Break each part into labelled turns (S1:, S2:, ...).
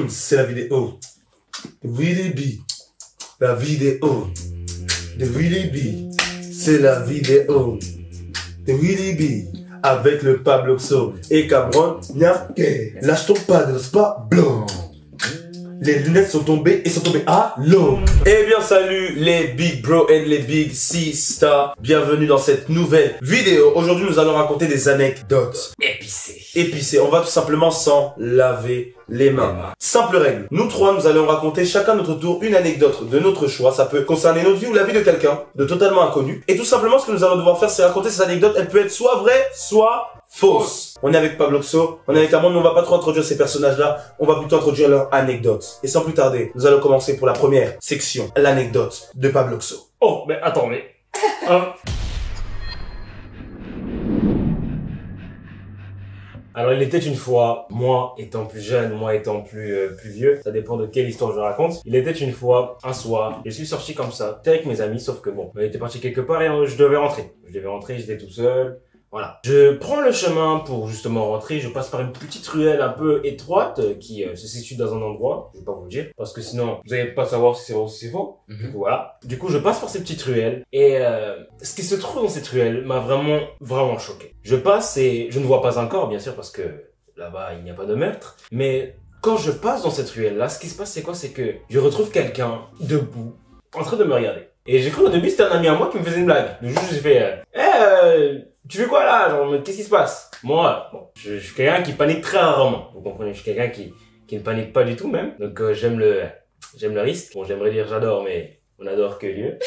S1: C'est la vidéo. Willy B. La vidéo. De Willy B. C'est la vidéo. De Willy B. Avec le Pabloxo et Cameron Niaké. Lâche ton pas de spa blanc. Les lunettes sont tombées et sont tombées à l'eau. Eh bien salut les big bro et les big sisters. Bienvenue dans cette nouvelle vidéo. Aujourd'hui nous allons raconter des anecdotes épicées. On va tout simplement s'en laver les mains. Simple règle. Nous trois nous allons raconter chacun notre tour une anecdote de notre choix. Ça peut concerner notre vie ou la vie de quelqu'un de totalement inconnu. Et tout simplement ce que nous allons devoir faire c'est raconter cette anecdote. Elle peut être soit vraie soit fausse. On est avec Pabloxo, on est avec Cameron, mais on va pas trop introduire ces personnages-là, on va plutôt introduire leur anecdote. Et sans plus tarder, nous allons commencer pour la première section, l'anecdote de Pabloxo.
S2: Oh, mais attends, mais... Alors, il était une fois, moi étant plus jeune, moi étant plus vieux, ça dépend de quelle histoire je raconte. Il était une fois, un soir, je suis sorti comme ça, j'étais avec mes amis, sauf que bon, on était parti quelque part et je devais rentrer. J'étais tout seul. Voilà. Je prends le chemin pour justement rentrer, je passe par une petite ruelle un peu étroite qui se situe dans un endroit, je vais pas vous le dire, parce que sinon vous allez pas savoir si c'est vrai ou si c'est faux. Du coup voilà. Du coup je passe par ces petites ruelles et ce qui se trouve dans cette ruelle m'a vraiment choqué. Je passe et je ne vois pas un corps bien sûr parce que là-bas il n'y a pas de meurtre, mais quand je passe dans cette ruelle là, ce qui se passe c'est quoi? C'est que je retrouve quelqu'un debout en train de me regarder. Et j'ai cru au début c'était un ami à moi qui me faisait une blague. Du coup j'ai fait tu fais quoi là? Genre, qu'est-ce qui se passe? Moi, bon, je suis quelqu'un qui panique très rarement. Vous comprenez? Je suis quelqu'un qui ne panique pas du tout même. Donc, j'aime le risque. Bon, j'aimerais dire j'adore, mais on adore que Dieu.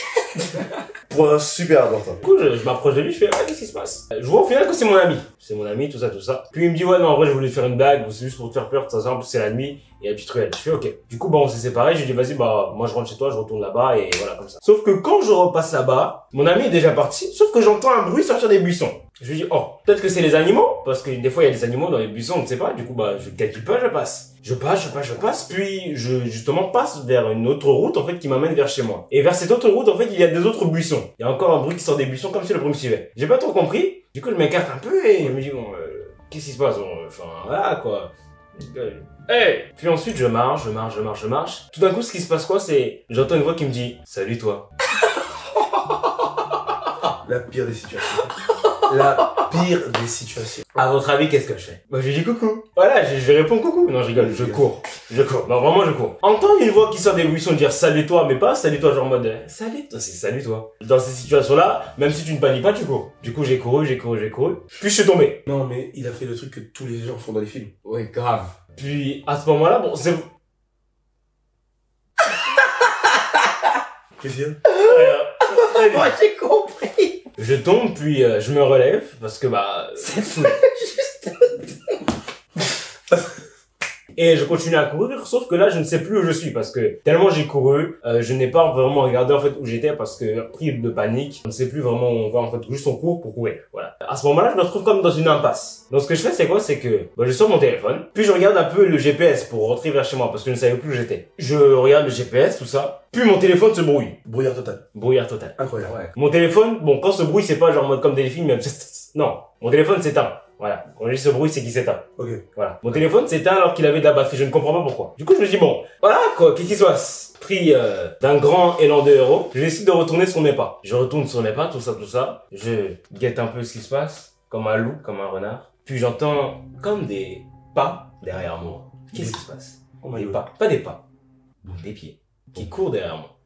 S1: Point super important.
S2: Du coup, je m'approche de lui, je fais, qu'est-ce qui se passe? Je vois au final que c'est mon ami. C'est mon ami, tout ça. Puis il me dit, ouais, non, en vrai, je voulais faire une blague, c'est juste pour te faire peur, tout ça, en plus c'est la nuit, et la petite ruelle. Je fais, ok. Du coup, bah, on s'est séparés, je lui dis, vas-y, bah, moi, je rentre chez toi, je retourne là-bas, et voilà, comme ça. Sauf que quand je repasse là-bas, mon ami est déjà parti, sauf que j'entends un bruit sortir des buissons. Je lui dis, oh, peut-être que c'est les animaux, parce que des fois, il y a des animaux dans les buissons, on ne sait pas. Du coup, bah, je calcule pas, je passe. Je passe, puis je, justement, passe vers une autre route, en fait, qui m'amène vers chez moi. Et vers cette autre route, en fait, il y a des autres buissons. Il y a encore un bruit qui sort des buissons, comme si le bruit me suivait. J'ai pas trop compris. Du coup, je m'écarte un peu et je me dis, bon, qu'est-ce qui se passe? Enfin, voilà, quoi. Hey! Puis ensuite, je marche. Tout d'un coup, ce qui se passe, quoi, c'est, j'entends une voix qui me dit, salut, toi.
S1: La pire des situations. La pire des situations.
S2: À votre avis, qu'est-ce que je fais? Bah, je lui dis coucou. Voilà, je réponds coucou. Non, je rigole, je cours. Non, vraiment, je cours. Entendre une voix qui sort des buissons dire salut toi, mais pas salut toi, genre en mode salut toi, c'est salut toi. Dans ces situations-là, même si tu ne paniques pas, tu cours. Du coup, j'ai couru. Puis je suis tombé.
S1: Non, mais il a fait le truc que tous les gens font dans les films.
S3: Ouais, grave.
S2: Puis, à ce moment-là, bon, c'est...
S1: Qu'est-ce qu'il y a?
S3: Moi, j'ai compris.
S2: Je tombe, puis je me relève, parce que bah... c'est fou. Et je continue à courir, sauf que là, je ne sais plus où je suis, parce que tellement j'ai couru, je n'ai pas vraiment regardé en fait où j'étais, parce que pris de panique, on ne sait plus vraiment où on va, en fait, juste on court pour courir, voilà. À ce moment-là, je me retrouve comme dans une impasse. Donc ce que je fais, c'est quoi? C'est que bah, je sors mon téléphone, puis je regarde un peu le GPS pour rentrer vers chez moi, parce que je ne savais plus où j'étais. Je regarde le GPS, tout ça, puis mon téléphone se brouille.
S1: Brouillard total.
S2: Brouillard total.
S1: Incroyable.
S3: Ouais.
S2: Mon téléphone, bon, quand ce bruit, c'est pas genre en mode comme des films, même... non, mon téléphone s'éteint. Voilà. Quand je dis ce bruit, c'est qu'il s'éteint.
S1: Ok.
S2: Voilà. Mon téléphone s'éteint alors qu'il avait de la batterie. Je ne comprends pas pourquoi. Du coup, je me dis, bon, voilà, quoi, qu'est-ce qui se passe? Pris d'un grand élan de héros, je décide de retourner sur mes pas. Je retourne sur mes pas, tout ça. Je guette un peu ce qui se passe, comme un loup, comme un renard. Puis j'entends comme des pas derrière moi. Qu'est-ce qui se passe? Des pas. Pas des pas. Des pieds. Qui courent derrière moi.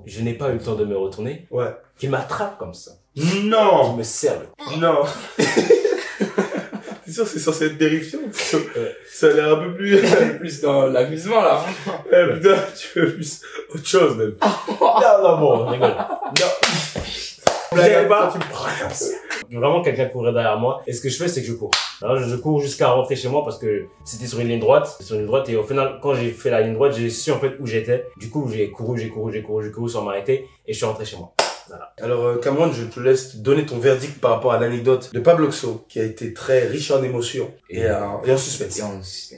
S2: Je n'ai pas eu le temps de me retourner.
S1: Ouais.
S2: Qui m'attrape comme ça.
S1: Non!
S2: Qui me serre.
S1: Non! C'est sûr, c'est censé être terrifiant. Ça a l'air un peu plus...
S3: Plus dans l'amusement, là.
S1: putain, tu veux plus autre chose, même.
S2: Non, bon, on rigole. Non.
S1: Blague
S2: pas.
S1: tu me prends.
S2: Vraiment, quelqu'un courait derrière moi. Et ce que je fais, c'est que je cours. Alors, je cours jusqu'à rentrer chez moi parce que c'était sur une ligne droite. Et au final, quand j'ai fait la ligne droite, j'ai su en fait où j'étais. Du coup, j'ai couru sans m'arrêter. Et je suis rentré chez moi. Voilà.
S1: Alors, Cameron, je te laisse donner ton verdict par rapport à l'anecdote de Pabloxo, qui a été très riche en émotions et en suspense.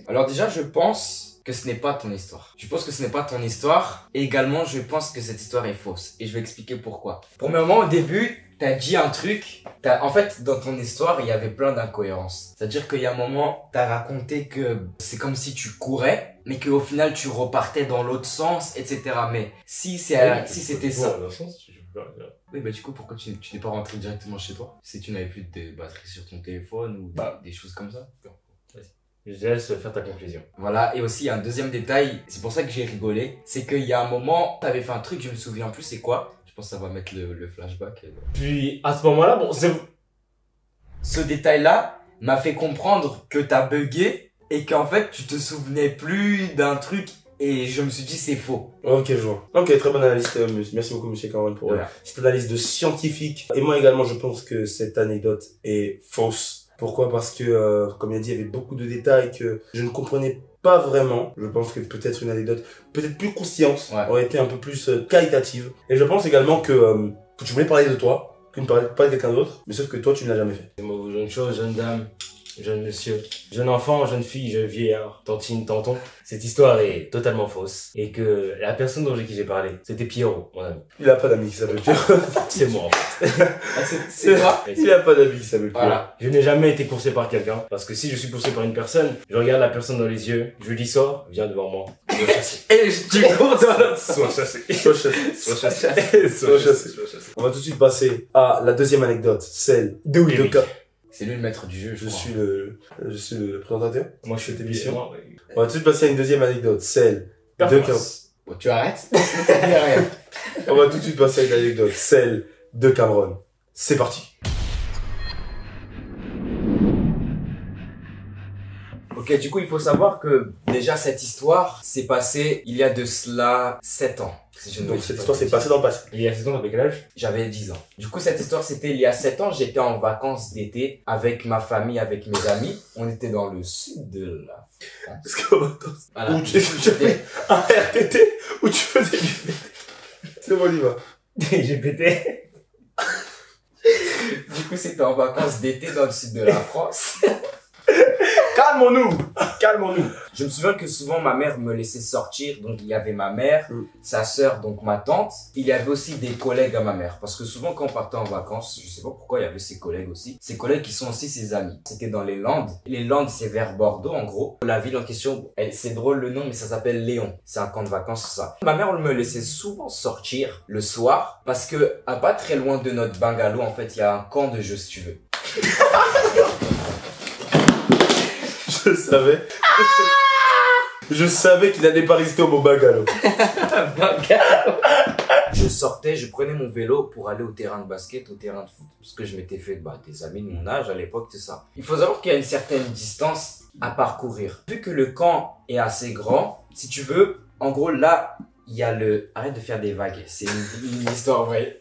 S3: Alors déjà, je pense que ce n'est pas ton histoire. Je pense que ce n'est pas ton histoire. Et également, je pense que cette histoire est fausse. Et je vais expliquer pourquoi. Premièrement, au début, t'as dit un truc, en fait, dans ton histoire, il y avait plein d'incohérences. C'est-à-dire qu'il y a un moment, t'as raconté que c'est comme si tu courais, mais qu'au final, tu repartais dans l'autre sens, etc. Mais si c'était ça. Oui, bah du coup, pourquoi tu n'es pas rentré directement chez toi? Si tu n'avais plus de batterie sur ton téléphone ou des choses comme ça.
S2: Je te laisse faire ta conclusion.
S3: Voilà, et aussi il y a un deuxième détail, c'est pour ça que j'ai rigolé, c'est qu'il y a un moment, t'avais fait un truc, je me souviens plus c'est quoi, je pense que ça va mettre le flashback.
S2: Puis, à ce moment-là, bon, c'est...
S3: Ce détail-là m'a fait comprendre que t'as bugué et qu'en fait tu te souvenais plus d'un truc et je me suis dit c'est faux.
S1: Ok, je vois. Ok, très bonne analyse. Merci beaucoup, monsieur Cameron, pour cette analyse de scientifique. Et moi également, je pense que cette anecdote est fausse. Pourquoi? Parce que, comme il a dit, il y avait beaucoup de détails que je ne comprenais pas vraiment. Je pense que peut-être une anecdote peut-être plus croustillante aurait été un peu plus qualitative. Et je pense également que tu voulais parler de toi, que tu ne parlais pas de quelqu'un d'autre, mais sauf que toi, tu ne l'as jamais fait.
S2: C'est moi, jeune chose, jeune dame, jeune monsieur, jeune enfant, jeune fille, jeune vieillard, tantine, tonton. Cette histoire est totalement fausse. Et que la personne dont j'ai parlé, c'était Pierrot, mon ami.
S1: Il a pas d'amis qui s'appelle Pierrot.
S2: C'est moi, en fait.
S3: C'est toi?
S1: Il a pas d'amis qui s'appelle Pierrot.
S2: Voilà. Je n'ai jamais été poussé par quelqu'un. Parce que si je suis poussé par une personne, je regarde la personne dans les yeux, je lui dis sors, viens devant moi. Sois chassé.
S3: Et tu cours dans l'autre sens.
S2: Sois chassé.
S1: Sois chassé.
S2: Sois chassé.
S1: Sois chassé. On va tout de suite passer à la deuxième anecdote, celle
S2: de Willy.
S3: C'est lui le maître du jeu,
S1: je suis le présentateur.
S2: Moi, je suis
S1: émission. On va tout de suite passer à une deuxième anecdote, celle de Cameron.
S3: Bon, tu arrêtes? Rien.
S1: On va tout de suite passer à une anecdote, celle de Cameron. C'est parti.
S3: Ok, du coup, il faut savoir que déjà cette histoire s'est passée il y a de cela 7 ans.
S1: Donc cette histoire s'est passée dans le passé.
S2: Il y a 7 ans, t'avais quel âge?
S3: J'avais 10 ans. Du coup, cette histoire, c'était il y a 7 ans. J'étais en vacances d'été avec ma famille, avec mes amis. On était dans le sud de la France.
S1: Est-ce qu'en vacances,
S3: voilà.
S1: où tu faisais un RTT, où tu faisais du c'est bon, on y va.
S2: J'ai pété.
S3: Du coup, c'était en vacances d'été dans le sud de la France.
S2: Calmons-nous. Calmons-nous.
S3: Je me souviens que souvent ma mère me laissait sortir, donc il y avait ma mère, sa sœur, donc ma tante. Il y avait aussi des collègues à ma mère, parce que souvent quand on partait en vacances, je sais pas pourquoi il y avait ses collègues aussi. Ses collègues qui sont aussi ses amis. C'était dans les Landes. Les Landes, c'est vers Bordeaux en gros. La ville en question, c'est drôle le nom, mais ça s'appelle Léon. C'est un camp de vacances, ça. Ma mère, elle me laissait souvent sortir le soir, parce que à pas très loin de notre bungalow, en fait, il y a un camp de jeux si tu veux.
S1: Je savais. Je savais qu'il n'allait pas résister au mot bungalow.
S3: Je sortais, je prenais mon vélo pour aller au terrain de basket, au terrain de foot. Parce que je m'étais fait des amis de mon âge à l'époque, c'est ça. Il faut savoir qu'il y a une certaine distance à parcourir. Vu que le camp est assez grand, si tu veux, en gros là, il y a le... Arrête de faire des vagues, c'est une histoire vraie.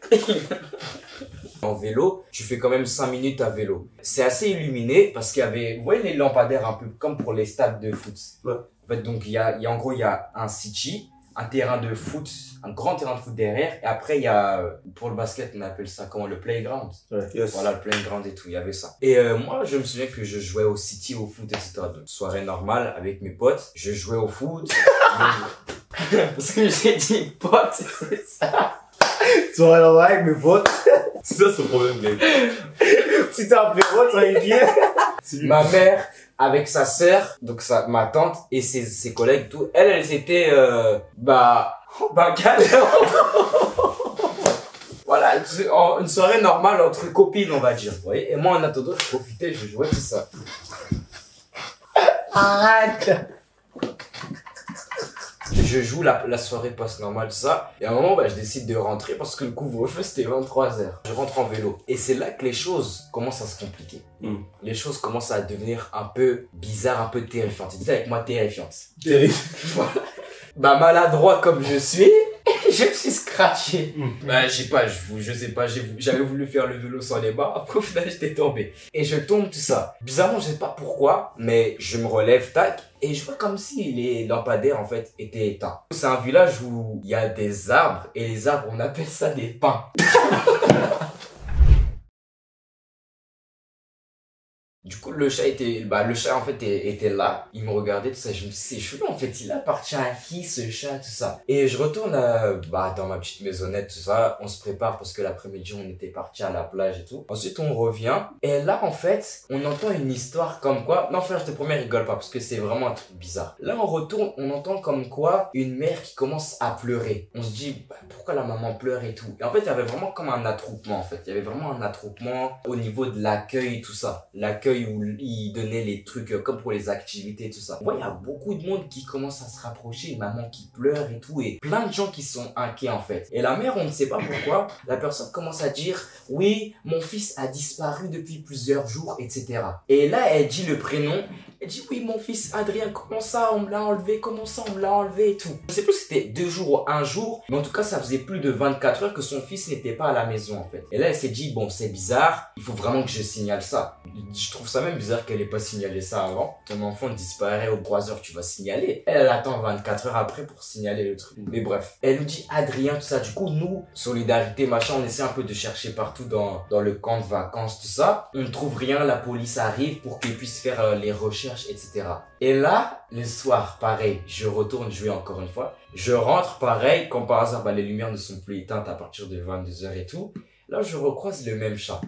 S3: En vélo, tu fais quand même 5 minutes à vélo. C'est assez illuminé parce qu'il y avait, vous voyez les lampadaires un peu comme pour les stades de foot.
S1: Ouais.
S3: En fait, donc en gros, il y a un city, un terrain de foot, un grand terrain de foot derrière. Et après, il y a, pour le basket, on appelle ça comment, le playground.
S1: Ouais. Yes.
S3: Voilà, le playground et tout, il y avait ça. Et moi, je me souviens que je jouais au city, au foot, etc. Donc, soirée normale avec mes potes, je jouais au foot. Parce que j'ai dit potes, c'est ça.
S2: Soirée normale avec mes potes.
S1: C'est ça son problème, mec.
S2: Si t'as un péro, ça va bien.
S3: Ma mère, avec sa sœur, donc ma tante et ses collègues, tout, elles étaient, voilà, une soirée normale entre copines, on va dire, vous voyez. Et moi, en attendant, je profitais, je jouais tout ça. Arrête! Je joue, la soirée passe normale, tout ça. Et à un moment, je décide de rentrer parce que le couvre-feu, c'était 23h. Je rentre en vélo. Et c'est là que les choses commencent à se compliquer. Les choses commencent à devenir un peu bizarres, un peu terrifiantes. Dis avec moi, terrifiantes. Voilà. Maladroit comme je suis, je me suis scratché. Je sais pas, j'avais voulu faire le vélo sans les barres, après au final j'étais tombé. Et je tombe tout ça. Bizarrement, je sais pas pourquoi, mais je me relève, tac, et je vois comme si les lampadaires en fait étaient éteints. C'est un village où il y a des arbres, et les arbres on appelle ça des pins. Du coup, le chat en fait était là. Il me regardait, tout ça. Je me dis, c'est chelou, en fait. Il appartient à qui, ce chat, tout ça. Et je retourne, dans ma petite maisonnette, tout ça. On se prépare parce que l'après-midi, on était parti à la plage et tout. Ensuite, on revient. Et là, en fait, on entend une histoire comme quoi, non, frère, je te promets, rigole pas parce que c'est vraiment un truc bizarre. Là, on retourne, on entend comme quoi une mère qui commence à pleurer. On se dit, pourquoi la maman pleure et tout. Et en fait, il y avait vraiment comme un attroupement, en fait. Il y avait vraiment un attroupement au niveau de l'accueil, tout ça. L'accueil où ils donnaient les trucs comme pour les activités, tout ça. Il y a beaucoup de monde qui commence à se rapprocher, une maman qui pleure et tout, et plein de gens qui sont inquiets, en fait. Et la mère, on ne sait pas pourquoi, la personne commence à dire, oui, mon fils a disparu depuis plusieurs jours, etc. Et là, elle dit le prénom. Elle dit, oui, mon fils Adrien, comment ça, on me l'a enlevé, comment ça, on me l'a enlevé et tout. Je sais plus si c'était 2 jours ou 1 jour, mais en tout cas, ça faisait plus de 24 heures que son fils n'était pas à la maison, en fait. Et là, elle s'est dit, bon, c'est bizarre, il faut vraiment que je signale ça. Je trouve ça même bizarre qu'elle ait pas signalé ça avant. Ton enfant disparaît aux 3 heures, tu vas signaler. Elle attend 24 heures après pour signaler le truc. Mais bref, elle nous dit Adrien, tout ça. Du coup, nous, solidarité, machin, on essaie un peu de chercher partout dans le camp de vacances, tout ça. On ne trouve rien, la police arrive pour qu'ils puissent faire les recherches, etc. Et là, le soir, pareil, je retourne jouer encore une fois. Je rentre, pareil, comme par hasard, les lumières ne sont plus éteintes à partir de 22 heures et tout. Là, je recroise le même chat.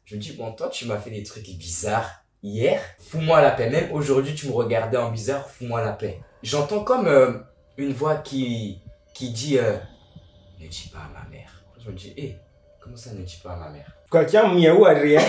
S3: Je me dis, bon, toi, tu m'as fait des trucs bizarres hier. Fous-moi la paix. Même aujourd'hui, tu me regardais en bizarre. Fous-moi la paix. J'entends comme une voix qui dit, ne dis pas à ma mère. Je me dis, comment ça ne dis pas à ma mère?
S2: Quelqu'un miaou Adrien.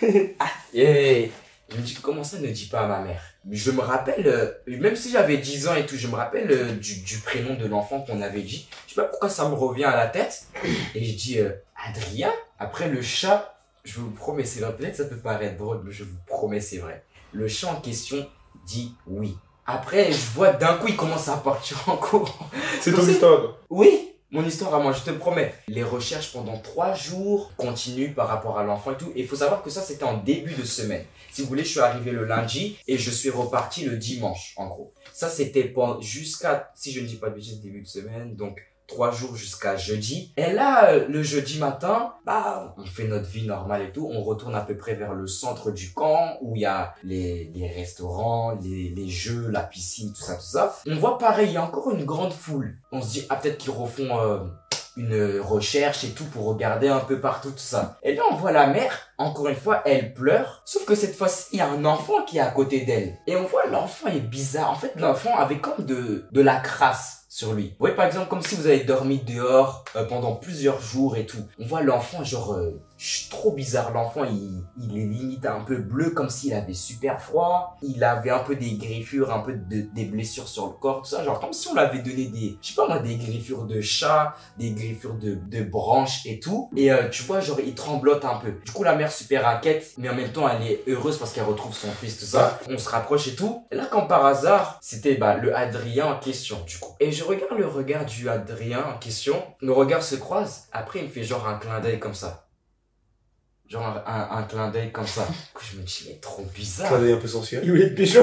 S3: Je me dis, comment ça ne dis pas à ma mère? Je me rappelle, même si j'avais 10 ans et tout, je me rappelle du prénom de l'enfant qu'on avait dit. Je sais pas pourquoi ça me revient à la tête. Et je dis, Adrien? Après le chat, je vous promets, c'est vrai, peut-être ça peut paraître drôle, mais je vous promets, c'est vrai. Le chat en question dit oui. Après, je vois d'un coup, il commence à partir en courant.
S1: C'est ton histoire, quoi.
S3: Oui, mon histoire à moi, je te promets. Les recherches pendant 3 jours continuent par rapport à l'enfant et tout. Et il faut savoir que ça, c'était en début de semaine. Si vous voulez, je suis arrivé le lundi et je suis reparti le dimanche, en gros. Ça, c'était jusqu'à, si je ne dis pas de bêtises, début de semaine. Donc, 3 jours jusqu'à jeudi. Et là, le jeudi matin, on fait notre vie normale et tout. On retourne à peu près vers le centre du camp où il y a les restaurants, les jeux, la piscine, tout ça, tout ça. On voit pareil, il y a encore une grande foule. On se dit, peut-être qu'ils refont une recherche et tout pour regarder un peu partout, tout ça. Et là, on voit la mère, encore une fois, elle pleure. Sauf que cette fois-ci, il y a un enfant qui est à côté d'elle. Et on voit l'enfant est bizarre. En fait, l'enfant avait comme de la crasse sur lui. Vous voyez, par exemple, comme si vous avez dormi dehors pendant plusieurs jours et tout. On voit l'enfant, genre, trop bizarre. L'enfant, il est limite un peu bleu, comme s'il avait super froid. Il avait un peu des griffures, un peu des blessures sur le corps, tout ça. Genre, comme si on l'avait donné je sais pas moi, des griffures de chat, des griffures de branches et tout. Et tu vois, genre, il tremblote un peu. Du coup, la mère super inquiète, mais en même temps, elle est heureuse parce qu'elle retrouve son fils, tout ça. On se rapproche et tout. Et là, comme par hasard, c'était le Adrien en question, du coup. Et je regarde le regard du Adrien en question. Nos regards se croisent. Après, il me fait genre un clin d'œil comme ça. Genre un clin d'œil comme ça. Du coup, je me dis, mais trop bizarre.
S1: Clin d'œil un peu sensuel.
S2: Il voulait te pécho.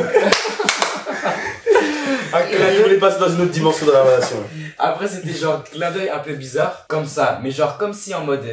S1: Il voulait passer dans une autre dimension de la relation.
S3: Après, c'était genre clin d'œil un peu bizarre, comme ça. Mais genre comme si en mode,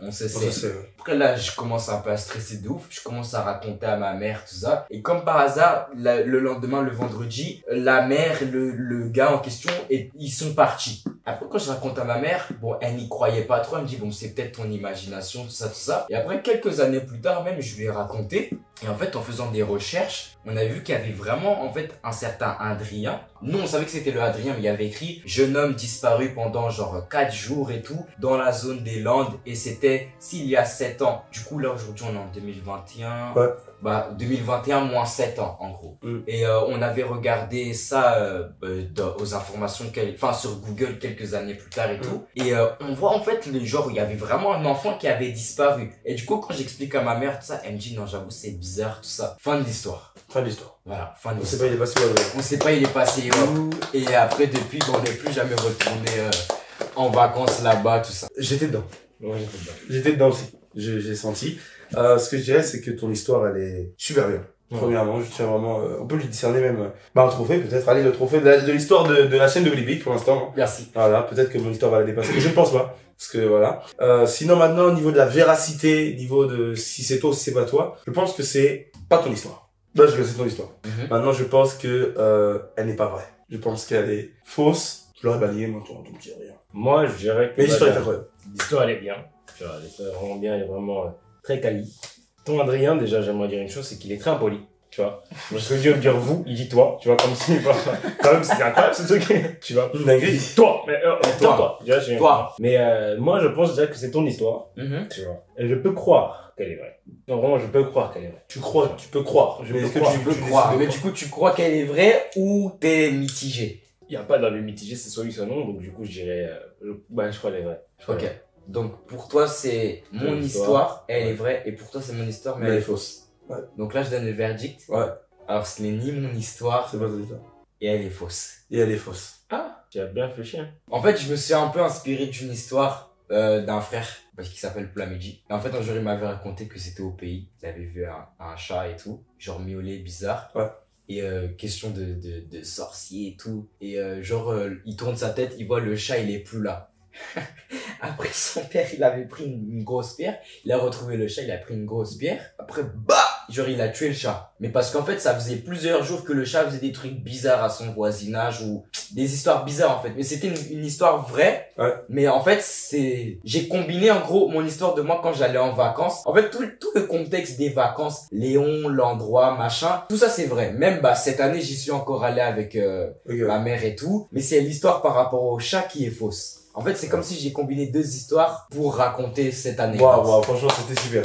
S3: on se sait. Après là, je commence un peu à stresser de ouf. Je commence à raconter à ma mère, tout ça. Et comme par hasard, le lendemain, le vendredi, la mère, le gars en question, ils sont partis. Après, quand je raconte à ma mère, bon, elle n'y croyait pas trop. Elle me dit, bon, c'est peut-être ton imagination, tout ça, tout ça. Et après, quelques années plus tard, même, je lui ai raconté. Et en fait, en faisant des recherches, on a vu qu'il y avait vraiment, en fait, un certain Adrien. Nous, on savait que c'était le Adrien, mais il y avait écrit « Jeune homme disparu pendant genre 4 jours et tout, dans la zone des Landes. » Et c'était s'il y a 7 ans. Du coup, là, aujourd'hui, on est en 2021.
S1: Ouais.
S3: 2021 moins 7 ans, en gros. Et on avait regardé ça aux informations, sur Google quelques années plus tard et tout. Et on voit, en fait, il y avait vraiment un enfant qui avait disparu. Et du coup, quand j'explique à ma mère tout ça, elle me dit « Non, j'avoue, c'est bizarre, tout ça. » Fin de l'histoire.
S1: Fin de l'histoire.
S3: Voilà, fin de
S1: On
S3: l'histoire.
S1: sait pas, il est passé où.
S3: On sait pas, il est passé où. Et après, depuis, on n'est plus jamais retourné en vacances là-bas, tout ça.
S1: J'étais dedans.
S2: Ouais, j'étais dedans.
S1: J'étais dedans aussi. J'ai senti. Ce que je dirais, c'est que ton histoire, elle est super bien. Premièrement, je tiens vraiment, on peut lui discerner même, un trophée, peut-être, allez, le trophée de l'histoire de la chaîne de Willy Big, pour l'instant.
S3: Merci.
S1: Voilà, peut-être que mon histoire va la dépasser, mais je ne pense pas. Parce que voilà. Sinon maintenant, au niveau de la véracité, au niveau de si c'est toi ou si c'est pas toi, je pense que c'est pas ton histoire. Bah, je sais c'est ton histoire. Maintenant, je pense que, elle n'est pas vraie. Je pense qu'elle est fausse. Je l'aurais balayé, moi, ton petit rien.
S2: Moi, je dirais que...
S1: Mais l'histoire est incroyable.
S2: L'histoire, elle est bien. Tu vois, l'histoire est vraiment bien, elle est vraiment très quali. Ton Adrien, déjà, j'aimerais dire une chose, c'est qu'il est très impoli. Tu vois. Parce que Dieu veut dire vous, il dit toi. Tu vois, comme si... Quand même, c'est incroyable, ce truc. Tu vois.
S1: Dinguerie.
S2: Toi. Mais, toi. Tu vois,
S3: Toi.
S2: Mais moi, je pense déjà que c'est ton histoire. Tu vois. Et je peux croire qu'elle est vraie. Non, vraiment, je peux croire qu'elle est vraie.
S1: Tu peux croire.
S2: Je
S1: Mais
S2: peux
S1: est-ce que
S2: croire.
S3: Tu peux croire. Mais du coup, tu crois qu'elle est vraie ou t'es mitigé?
S2: Il n'y a pas dans le mitigé, c'est soit oui, soit non. Donc, du coup, je dirais... je crois qu'elle est vraie.
S3: Ok. Donc, pour toi, c'est mon histoire, elle est vraie, et pour toi, c'est mon histoire, mais elle est fausse.
S1: Ouais.
S3: Donc là, je donne le verdict.
S1: Ouais.
S3: Alors, ce n'est ni mon histoire,
S1: C'est pas ton histoire.
S3: et elle est fausse.
S1: Et elle est fausse.
S2: Ah, tu as bien réfléchi, hein.
S3: En fait, je me suis un peu inspiré d'une histoire d'un frère qui s'appelle Plamedji. Et en fait, un jour, il m'avait raconté que c'était au pays. Il avait vu un chat et tout, genre miaulé, bizarre.
S1: Ouais.
S3: Et question de sorcier et tout. Et il tourne sa tête, il voit le chat, il est plus là. Après, son père, il avait pris une grosse pierre. Il a retrouvé le chat, il a pris une grosse pierre. Après, genre, il a tué le chat. Mais parce qu'en fait, ça faisait plusieurs jours que le chat faisait des trucs bizarres à son voisinage ou des histoires bizarres, en fait. Mais c'était une histoire vraie.
S1: Ouais.
S3: Mais en fait, j'ai combiné, en gros, mon histoire de moi quand j'allais en vacances. En fait, tout le contexte des vacances, Léon, l'endroit, machin, tout ça, c'est vrai. Même, cette année, j'y suis encore allé avec, ma mère et tout. Mais c'est l'histoire par rapport au chat qui est fausse. En fait, c'est comme si j'ai combiné deux histoires pour raconter cette année.
S1: Waouh, franchement, c'était super.